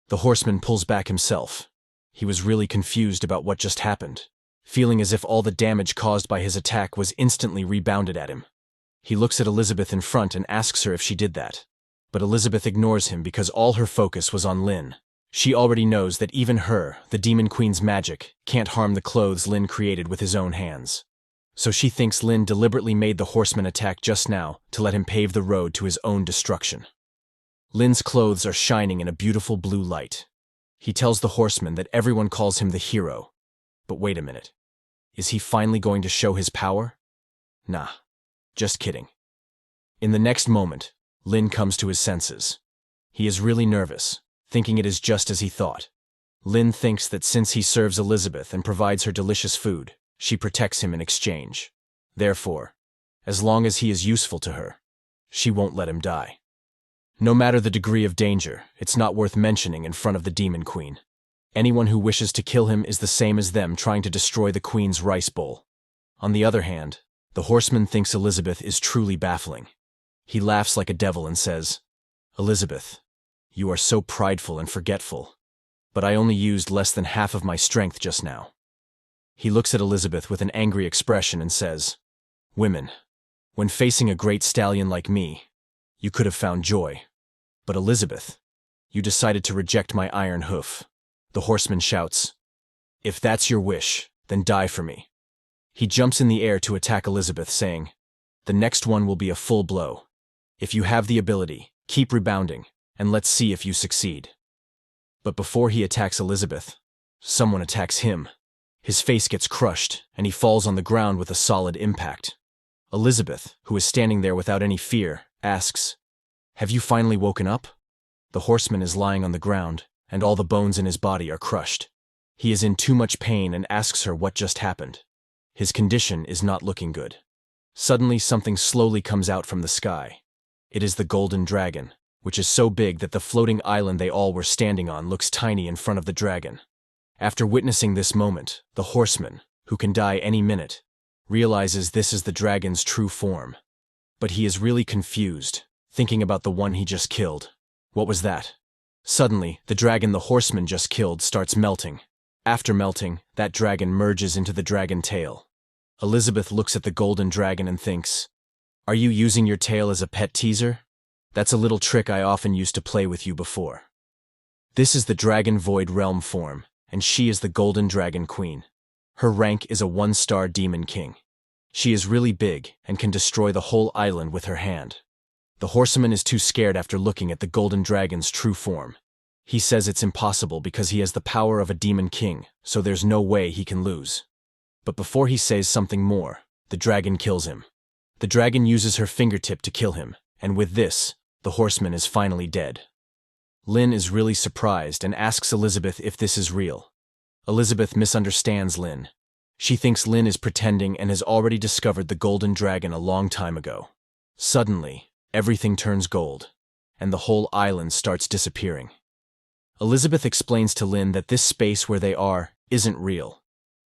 The horseman pulls back himself. He was really confused about what just happened, feeling as if all the damage caused by his attack was instantly rebounded at him. He looks at Elizabeth in front and asks her if she did that. But Elizabeth ignores him because all her focus was on Lin. She already knows that even her, the Demon Queen's magic, can't harm the clothes Lin created with his own hands. So she thinks Lin deliberately made the horseman attack just now to let him pave the road to his own destruction. Lin's clothes are shining in a beautiful blue light. He tells the horseman that everyone calls him the hero. But wait a minute. Is he finally going to show his power? Nah, just kidding. In the next moment, Lin comes to his senses. He is really nervous, thinking it is just as he thought. Lin thinks that since he serves Elizabeth and provides her delicious food, she protects him in exchange. Therefore, as long as he is useful to her, she won't let him die. No matter the degree of danger, it's not worth mentioning in front of the Demon Queen. Anyone who wishes to kill him is the same as them trying to destroy the Queen's rice bowl. On the other hand, the horseman thinks Elizabeth is truly baffling. He laughs like a devil and says, "Elizabeth, you are so prideful and forgetful, but I only used less than half of my strength just now." He looks at Elizabeth with an angry expression and says, "Women, when facing a great stallion like me, you could have found joy. But Elizabeth, you decided to reject my iron hoof." The horseman shouts, "If that's your wish, then die for me." He jumps in the air to attack Elizabeth, saying, "The next one will be a full blow. If you have the ability, keep rebounding, and let's see if you succeed." But before he attacks Elizabeth, someone attacks him. His face gets crushed, and he falls on the ground with a solid impact. Elizabeth, who is standing there without any fear, asks, "Have you finally woken up?" The horseman is lying on the ground, and all the bones in his body are crushed. He is in too much pain and asks her what just happened. His condition is not looking good. Suddenly something slowly comes out from the sky. It is the golden dragon, which is so big that the floating island they all were standing on looks tiny in front of the dragon. After witnessing this moment, the horseman, who can die any minute, realizes this is the dragon's true form. But he is really confused, thinking about the one he just killed. What was that? Suddenly, the dragon the horseman just killed starts melting. After melting, that dragon merges into the dragon tail. Elizabeth looks at the golden dragon and thinks, "Are you using your tail as a pet teaser? That's a little trick I often used to play with you before." This is the Dragon Void Realm form, and she is the Golden Dragon Queen. Her rank is a 1-star Demon King. She is really big and can destroy the whole island with her hand. The horseman is too scared after looking at the Golden Dragon's true form. He says it's impossible because he has the power of a Demon King, so there's no way he can lose. But before he says something more, the dragon kills him. The dragon uses her fingertip to kill him, and with this, the horseman is finally dead. Lin is really surprised and asks Elizabeth if this is real. Elizabeth misunderstands Lin. She thinks Lin is pretending and has already discovered the golden dragon a long time ago. Suddenly, everything turns gold, and the whole island starts disappearing. Elizabeth explains to Lin that this space where they are isn't real.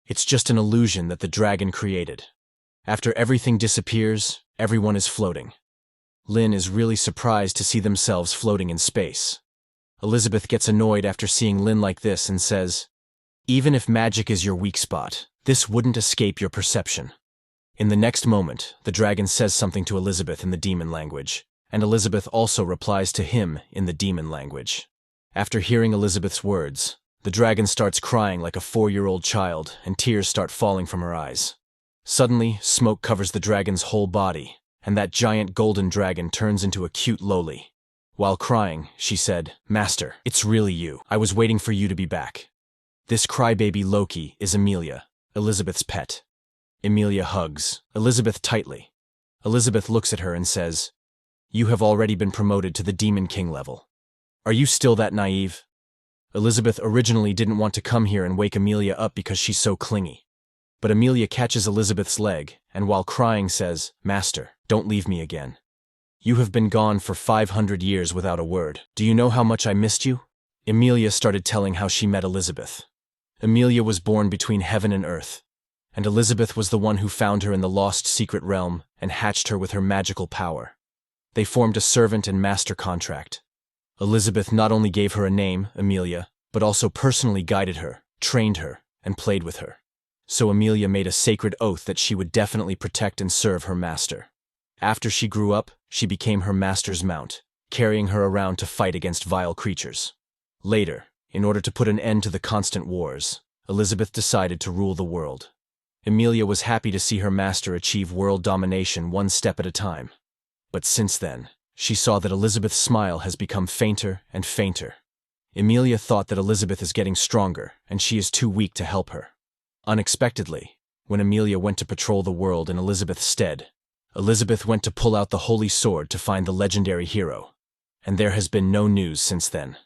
It's just an illusion that the dragon created. After everything disappears, everyone is floating. Lin is really surprised to see themselves floating in space. Elizabeth gets annoyed after seeing Lin like this and says, "Even if magic is your weak spot, this wouldn't escape your perception." In the next moment, the dragon says something to Elizabeth in the demon language, and Elizabeth also replies to him in the demon language. After hearing Elizabeth's words, the dragon starts crying like a 4-year-old child, and tears start falling from her eyes. Suddenly, smoke covers the dragon's whole body, and that giant golden dragon turns into a cute loli. While crying, she said, "Master, it's really you. I was waiting for you to be back." This crybaby Loki is Amelia, Elizabeth's pet. Amelia hugs Elizabeth tightly. Elizabeth looks at her and says, "You have already been promoted to the Demon King level. Are you still that naive?" Elizabeth originally didn't want to come here and wake Amelia up because she's so clingy. But Amelia catches Elizabeth's leg, and while crying says, "Master, don't leave me again. You have been gone for 500 years without a word. Do you know how much I missed you?" Amelia started telling how she met Elizabeth. Amelia was born between heaven and earth, and Elizabeth was the one who found her in the lost secret realm and hatched her with her magical power. They formed a servant and master contract. Elizabeth not only gave her a name, Amelia, but also personally guided her, trained her, and played with her. So Amelia made a sacred oath that she would definitely protect and serve her master. After she grew up, she became her master's mount, carrying her around to fight against vile creatures. Later, in order to put an end to the constant wars, Elizabeth decided to rule the world. Amelia was happy to see her master achieve world domination one step at a time. But since then, she saw that Elizabeth's smile has become fainter and fainter. Amelia thought that Elizabeth is getting stronger, and she is too weak to help her. Unexpectedly, when Amelia went to patrol the world in Elizabeth's stead, Elizabeth went to pull out the holy sword to find the legendary hero. And there has been no news since then.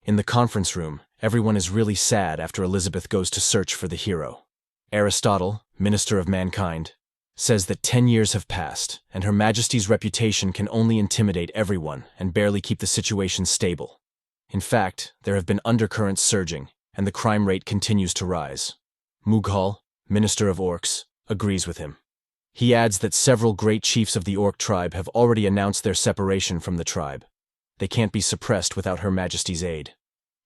In the conference room, everyone is really sad after Elizabeth goes to search for the hero. Aristotle, minister of mankind, says that 10 years have passed, and Her Majesty's reputation can only intimidate everyone and barely keep the situation stable. In fact, there have been undercurrents surging, and the crime rate continues to rise. Mughal, minister of orcs, agrees with him. He adds that several great chiefs of the orc tribe have already announced their separation from the tribe. They can't be suppressed without Her Majesty's aid.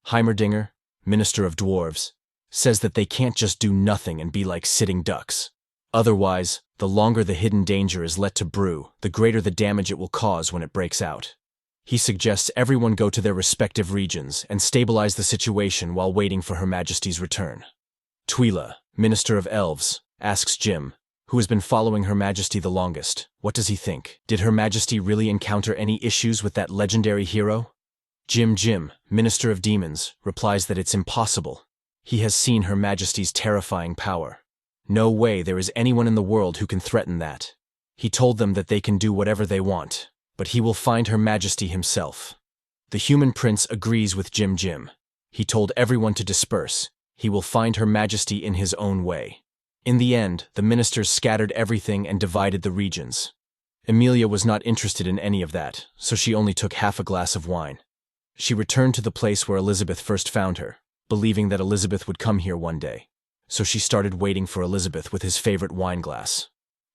Heimerdinger, minister of dwarves, says that they can't just do nothing and be like sitting ducks. Otherwise, the longer the hidden danger is let to brew, the greater the damage it will cause when it breaks out. He suggests everyone go to their respective regions and stabilize the situation while waiting for Her Majesty's return. Twyla, minister of elves, asks Jim, who has been following Her Majesty the longest, what does he think? Did Her Majesty really encounter any issues with that legendary hero? Jim, minister of demons, replies that it's impossible. He has seen Her Majesty's terrifying power. No way there is anyone in the world who can threaten that. He told them that they can do whatever they want, but he will find Her Majesty himself. The human prince agrees with Jim. He told everyone to disperse. He will find Her Majesty in his own way. In the end, the ministers scattered everything and divided the regions. Amelia was not interested in any of that, so she only took half a glass of wine. She returned to the place where Elizabeth first found her, believing that Elizabeth would come here one day. So she started waiting for Elizabeth with his favorite wine glass.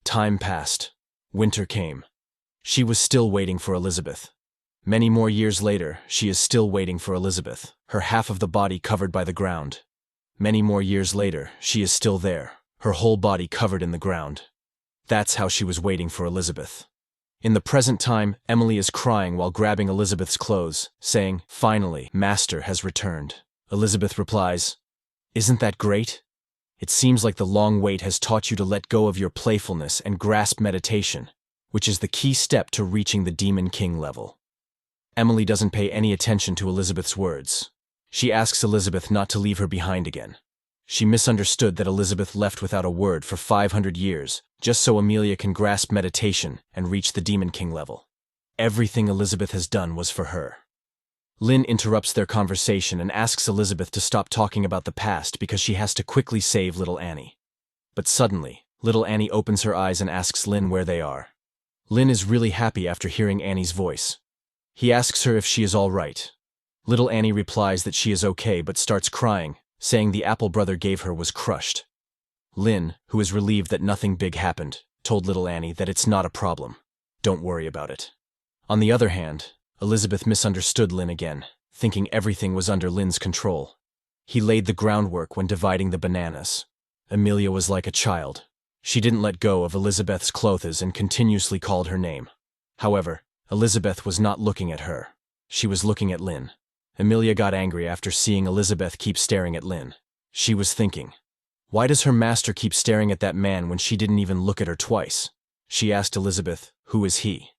Time passed. Winter came. She was still waiting for Elizabeth. Many more years later, she is still waiting for Elizabeth, her half of the body covered by the ground. Many more years later, she is still there, her whole body covered in the ground. That's how she was waiting for Elizabeth. In the present time, Emily is crying while grabbing Elizabeth's clothes, saying, "Finally, Master has returned." Elizabeth replies, "Isn't that great? It seems like the long wait has taught you to let go of your playfulness and grasp meditation, which is the key step to reaching the Demon King level." Emily doesn't pay any attention to Elizabeth's words. She asks Elizabeth not to leave her behind again. She misunderstood that Elizabeth left without a word for 500 years, just so Amelia can grasp meditation and reach the Demon King level. Everything Elizabeth has done was for her. Lynn interrupts their conversation and asks Elizabeth to stop talking about the past because she has to quickly save little Annie. But suddenly, little Annie opens her eyes and asks Lynn where they are. Lynn is really happy after hearing Annie's voice. He asks her if she is all right. Little Annie replies that she is okay but starts crying, saying the apple brother gave her was crushed. Lynn, who is relieved that nothing big happened, told little Annie that it's not a problem. Don't worry about it. On the other hand, Elizabeth misunderstood Lynn again, thinking everything was under Lynn's control. He laid the groundwork when dividing the bananas. Amelia was like a child. She didn't let go of Elizabeth's clothes and continuously called her name. However, Elizabeth was not looking at her. She was looking at Lynn. Amelia got angry after seeing Elizabeth keep staring at Lynn. She was thinking, why does her master keep staring at that man when she didn't even look at her twice? She asked Elizabeth, who is he?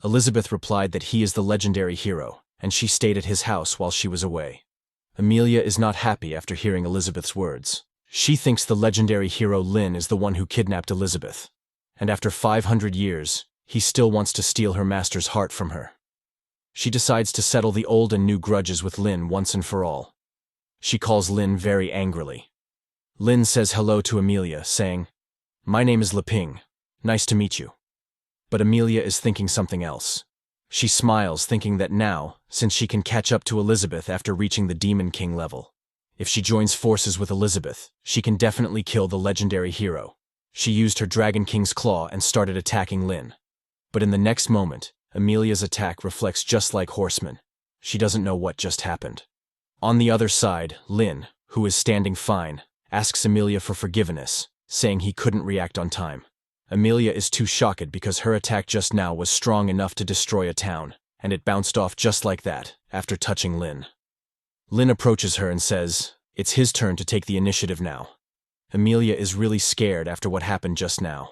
Elizabeth replied that he is the legendary hero, and she stayed at his house while she was away. Amelia is not happy after hearing Elizabeth's words. She thinks the legendary hero Lynn is the one who kidnapped Elizabeth. And after 500 years, he still wants to steal her master's heart from her. She decides to settle the old and new grudges with Lynn once and for all. She calls Lynn very angrily. Lynn says hello to Amelia, saying, "My name is Leping. Nice to meet you." But Amelia is thinking something else. She smiles, thinking that now, since she can catch up to Elizabeth after reaching the Demon King level, if she joins forces with Elizabeth, she can definitely kill the legendary hero. She used her Dragon King's claw and started attacking Lynn. But in the next moment, Amelia's attack reflects just like Horseman. She doesn't know what just happened. On the other side, Lin, who is standing fine, asks Amelia for forgiveness, saying he couldn't react on time. Amelia is too shocked because her attack just now was strong enough to destroy a town, and it bounced off just like that, after touching Lin. Lin approaches her and says, it's his turn to take the initiative now. Amelia is really scared after what happened just now.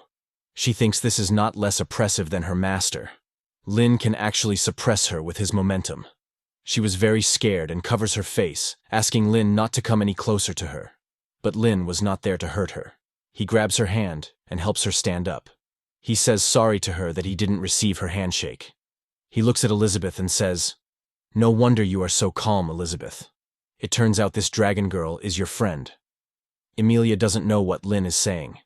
She thinks this is not less oppressive than her master. Lin can actually suppress her with his momentum. She was very scared and covers her face, asking Lin not to come any closer to her. But Lin was not there to hurt her. He grabs her hand and helps her stand up. He says sorry to her that he didn't receive her handshake. He looks at Elizabeth and says, no wonder you are so calm, Elizabeth. It turns out this dragon girl is your friend. Amelia doesn't know what Lin is saying.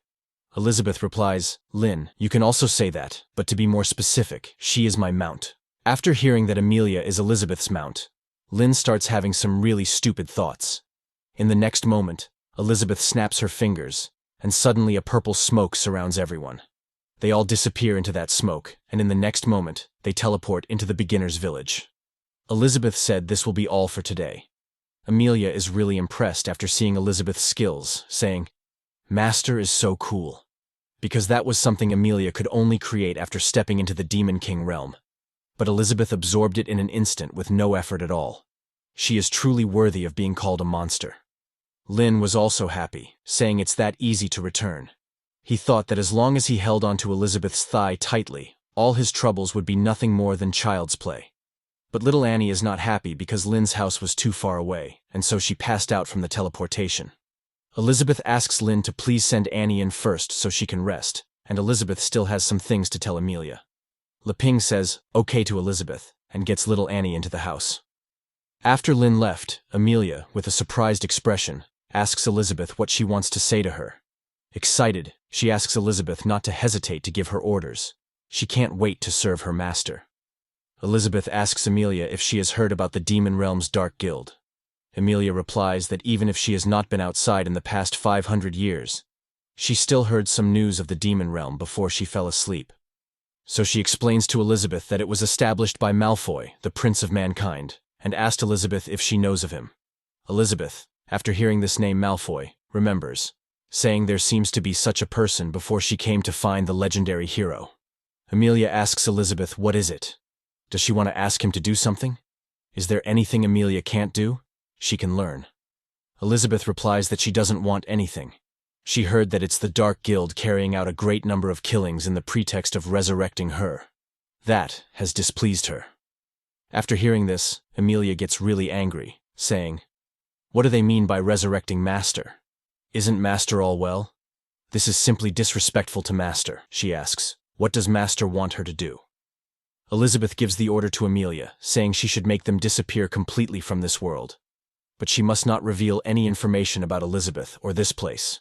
Elizabeth replies, Lin, you can also say that, but to be more specific, she is my mount. After hearing that Amelia is Elizabeth's mount, Lin starts having some really stupid thoughts. In the next moment, Elizabeth snaps her fingers, and suddenly a purple smoke surrounds everyone. They all disappear into that smoke, and in the next moment, they teleport into the beginner's village. Elizabeth said this will be all for today. Amelia is really impressed after seeing Elizabeth's skills, saying, Master is so cool. Because that was something Amelia could only create after stepping into the Demon King realm. But Elizabeth absorbed it in an instant with no effort at all. She is truly worthy of being called a monster. Lin was also happy, saying it's that easy to return. He thought that as long as he held onto Elizabeth's thigh tightly, all his troubles would be nothing more than child's play. But little Annie is not happy because Lin's house was too far away, and so she passed out from the teleportation. Elizabeth asks Lin to please send Annie in first so she can rest, and Elizabeth still has some things to tell Amelia. Leping says okay to Elizabeth, and gets little Annie into the house. After Lin left, Amelia, with a surprised expression, asks Elizabeth what she wants to say to her. Excited, she asks Elizabeth not to hesitate to give her orders. She can't wait to serve her master. Elizabeth asks Amelia if she has heard about the Demon Realm's Dark Guild. Amelia replies that even if she has not been outside in the past 500 years, she still heard some news of the Demon Realm before she fell asleep. So she explains to Elizabeth that it was established by Malfoy, the Prince of Mankind, and asked Elizabeth if she knows of him. Elizabeth, after hearing this name Malfoy, remembers, saying there seems to be such a person before she came to find the legendary hero. Amelia asks Elizabeth what is it. Does she want to ask him to do something? Is there anything Amelia can't do? She can learn. Elizabeth replies that she doesn't want anything. She heard that it's the Dark Guild carrying out a great number of killings in the pretext of resurrecting her. That has displeased her. After hearing this, Amelia gets really angry, saying, what do they mean by resurrecting Master? Isn't Master all well? This is simply disrespectful to Master, she asks. What does Master want her to do? Elizabeth gives the order to Amelia, saying she should make them disappear completely from this world. But she must not reveal any information about Elizabeth or this place.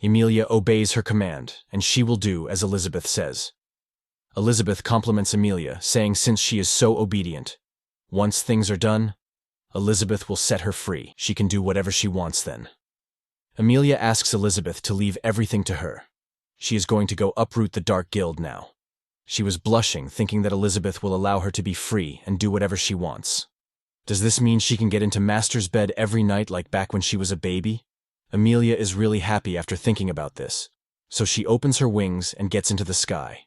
Amelia obeys her command, and she will do as Elizabeth says. Elizabeth compliments Amelia, saying since she is so obedient, once things are done, Elizabeth will set her free. She can do whatever she wants then. Amelia asks Elizabeth to leave everything to her. She is going to go uproot the Dark Guild now. She was blushing, thinking that Elizabeth will allow her to be free and do whatever she wants. Does this mean she can get into Master's bed every night like back when she was a baby? Amelia is really happy after thinking about this, so she opens her wings and gets into the sky.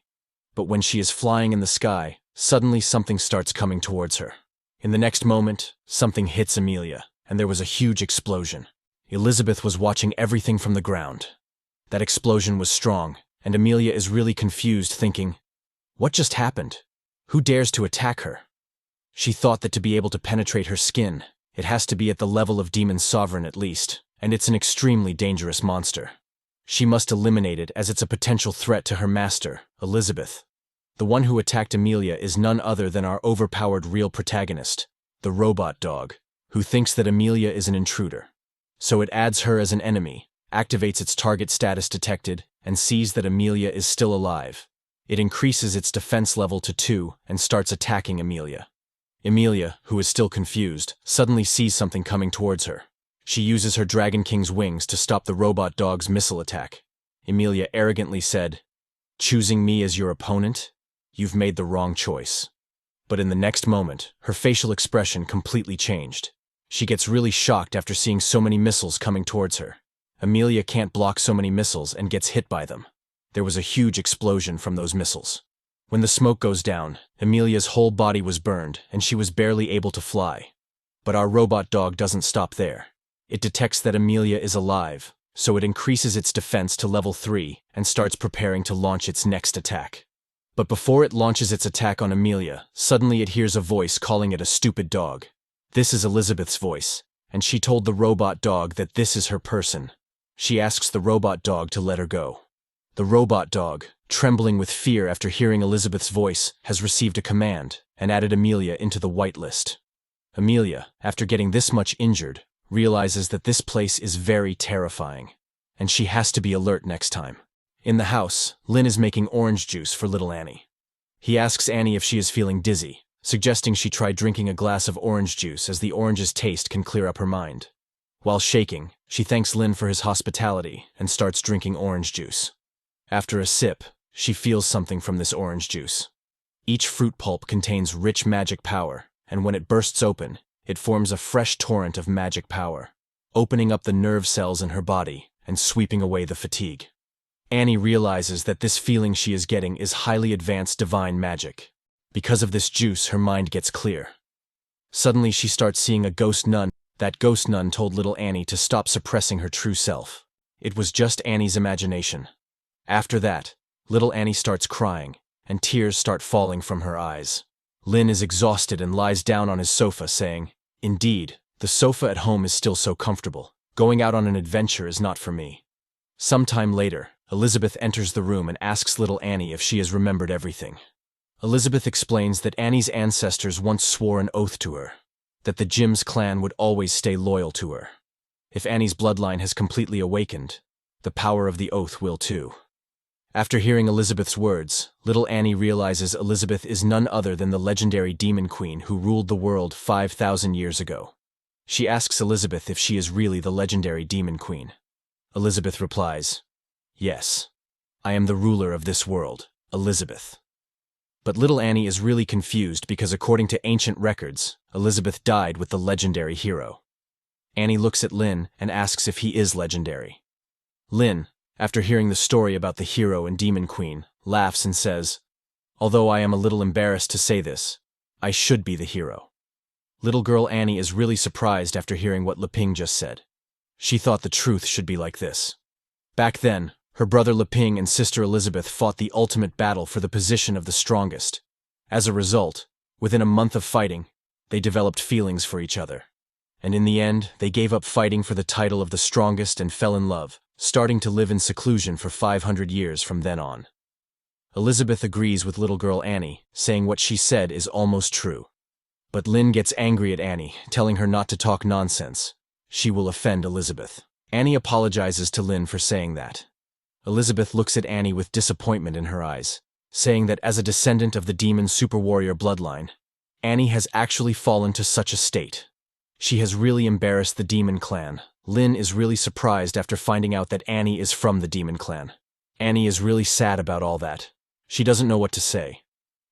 But when she is flying in the sky, suddenly something starts coming towards her. In the next moment, something hits Amelia, and there was a huge explosion. Elizabeth was watching everything from the ground. That explosion was strong, and Amelia is really confused, thinking, what just happened? Who dares to attack her? She thought that to be able to penetrate her skin, it has to be at the level of Demon Sovereign at least, and it's an extremely dangerous monster. She must eliminate it as it's a potential threat to her master, Elizabeth. The one who attacked Amelia is none other than our overpowered real protagonist, the robot dog, who thinks that Amelia is an intruder. So it adds her as an enemy, activates its target status detected, and sees that Amelia is still alive. It increases its defense level to 2 and starts attacking Amelia. Amelia, who is still confused, suddenly sees something coming towards her. She uses her Dragon King's wings to stop the robot dog's missile attack. Amelia arrogantly said, choosing me as your opponent? You've made the wrong choice. But in the next moment, her facial expression completely changed. She gets really shocked after seeing so many missiles coming towards her. Amelia can't block so many missiles and gets hit by them. There was a huge explosion from those missiles. When the smoke goes down, Amelia's whole body was burned and she was barely able to fly. But our robot dog doesn't stop there. It detects that Amelia is alive, so it increases its defense to level 3 and starts preparing to launch its next attack. But before it launches its attack on Amelia, suddenly it hears a voice calling it a stupid dog. This is Elizabeth's voice, and she told the robot dog that this is her person. She asks the robot dog to let her go. The robot dog, trembling with fear after hearing Elizabeth's voice, has received a command and added Amelia into the whitelist. Amelia, after getting this much injured, realizes that this place is very terrifying, and she has to be alert next time. In the house, Lynn is making orange juice for little Annie. He asks Annie if she is feeling dizzy, suggesting she try drinking a glass of orange juice as the orange's taste can clear up her mind. While shaking, she thanks Lynn for his hospitality and starts drinking orange juice. After a sip, she feels something from this orange juice. Each fruit pulp contains rich magic power, and when it bursts open, it forms a fresh torrent of magic power, opening up the nerve cells in her body and sweeping away the fatigue. Annie realizes that this feeling she is getting is highly advanced divine magic. Because of this juice, her mind gets clear. Suddenly she starts seeing a ghost nun. That ghost nun told little Annie to stop suppressing her true self. It was just Annie's imagination. After that, little Annie starts crying, and tears start falling from her eyes. Lynn is exhausted and lies down on his sofa saying, "Indeed, the sofa at home is still so comfortable. Going out on an adventure is not for me." Sometime later, Elizabeth enters the room and asks little Annie if she has remembered everything. Elizabeth explains that Annie's ancestors once swore an oath to her, that the Jims clan would always stay loyal to her. If Annie's bloodline has completely awakened, the power of the oath will too. After hearing Elizabeth's words, little Annie realizes Elizabeth is none other than the legendary demon queen who ruled the world 5,000 years ago. She asks Elizabeth if she is really the legendary demon queen. Elizabeth replies, "Yes, I am the ruler of this world, Elizabeth." But little Annie is really confused because according to ancient records, Elizabeth died with the legendary hero. Annie looks at Lynn and asks if he is legendary. Lynn, after hearing the story about the hero and demon queen, laughs and says, "Although I am a little embarrassed to say this, I should be the hero." Little girl Annie is really surprised after hearing what Leping just said. She thought the truth should be like this. Back then, her brother Leping and sister Elizabeth fought the ultimate battle for the position of the strongest. As a result, within a month of fighting, they developed feelings for each other. And in the end, they gave up fighting for the title of the strongest and fell in love, starting to live in seclusion for 500 years from then on. Elizabeth agrees with little girl Annie, saying what she said is almost true. But Lynn gets angry at Annie, telling her not to talk nonsense. She will offend Elizabeth. Annie apologizes to Lynn for saying that. Elizabeth looks at Annie with disappointment in her eyes, saying that as a descendant of the demon super warrior bloodline, Annie has actually fallen to such a state. She has really embarrassed the demon clan. Lynn is really surprised after finding out that Annie is from the demon clan. Annie is really sad about all that. She doesn't know what to say.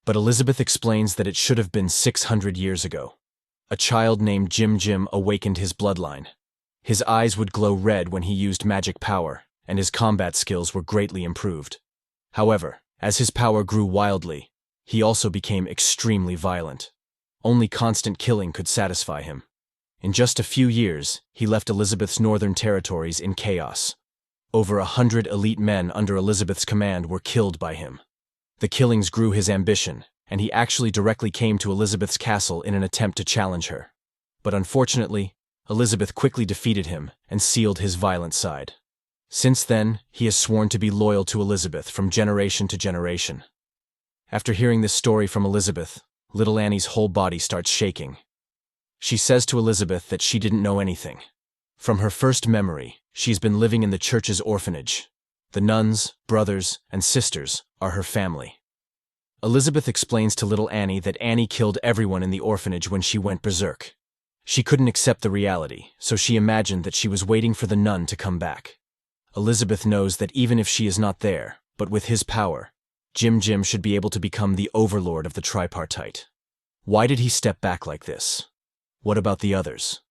But Elizabeth explains that it should have been 600 years ago. A child named Jim awakened his bloodline. His eyes would glow red when he used magic power, and his combat skills were greatly improved. However, as his power grew wildly, he also became extremely violent. Only constant killing could satisfy him. In just a few years, he left Elizabeth's northern territories in chaos. Over 100 elite men under Elizabeth's command were killed by him. The killings grew his ambition, and he actually directly came to Elizabeth's castle in an attempt to challenge her. But unfortunately, Elizabeth quickly defeated him and sealed his violent side. Since then, he has sworn to be loyal to Elizabeth from generation to generation. After hearing this story from Elizabeth, little Annie's whole body starts shaking. She says to Elizabeth that she didn't know anything. From her first memory, she's been living in the church's orphanage. The nuns, brothers, and sisters are her family. Elizabeth explains to little Annie that Annie killed everyone in the orphanage when she went berserk. She couldn't accept the reality, so she imagined that she was waiting for the nun to come back. Elizabeth knows that even if she is not there, but with his power, Jim should be able to become the overlord of the tripartite. Why did he step back like this? What about the others?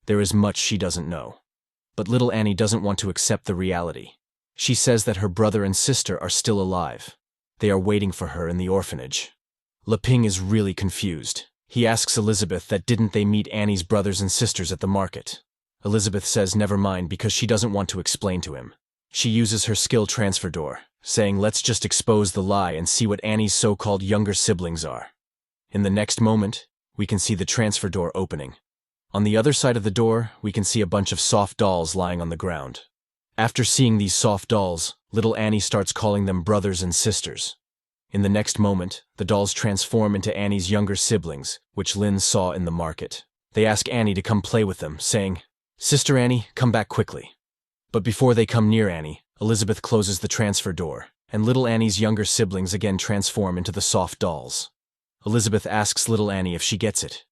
There is much she doesn't know. But little Annie doesn't want to accept the reality. She says that her brother and sister are still alive. They are waiting for her in the orphanage. Leping is really confused. He asks Elizabeth that didn't they meet Annie's brothers and sisters at the market. Elizabeth says never mind because she doesn't want to explain to him. She uses her skill transfer door, saying let's just expose the lie and see what Annie's so-called younger siblings are. In the next moment, we can see the transfer door opening. On the other side of the door, we can see a bunch of soft dolls lying on the ground. After seeing these soft dolls, little Annie starts calling them brothers and sisters. In the next moment, the dolls transform into Annie's younger siblings, which Lynn saw in the market. They ask Annie to come play with them, saying, "Sister Annie, come back quickly." But before they come near Annie, Elizabeth closes the transfer door, and little Annie's younger siblings again transform into the soft dolls. Elizabeth asks little Annie if she gets it.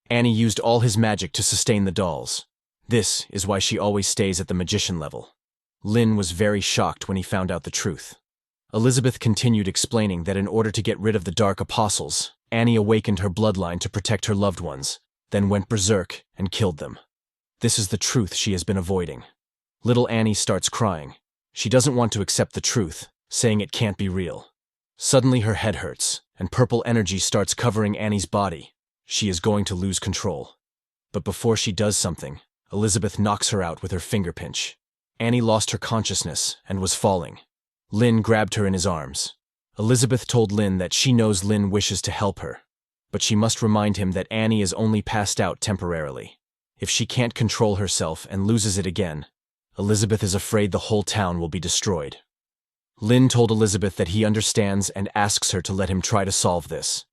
Annie used all his magic to sustain the dolls. This is why she always stays at the magician level. Lynn was very shocked when he found out the truth. Elizabeth continued explaining that in order to get rid of the Dark Apostles, Annie awakened her bloodline to protect her loved ones, then went berserk and killed them. This is the truth she has been avoiding. Little Annie starts crying. She doesn't want to accept the truth, saying it can't be real. Suddenly her head hurts, and purple energy starts covering Annie's body. She is going to lose control. But before she does something, Elizabeth knocks her out with her finger pinch. Annie lost her consciousness and was falling. Lynn grabbed her in his arms. Elizabeth told Lynn that she knows Lynn wishes to help her, but she must remind him that Annie is only passed out temporarily. If she can't control herself and loses it again, Elizabeth is afraid the whole town will be destroyed. Lynn told Elizabeth that he understands and asks her to let him try to solve this.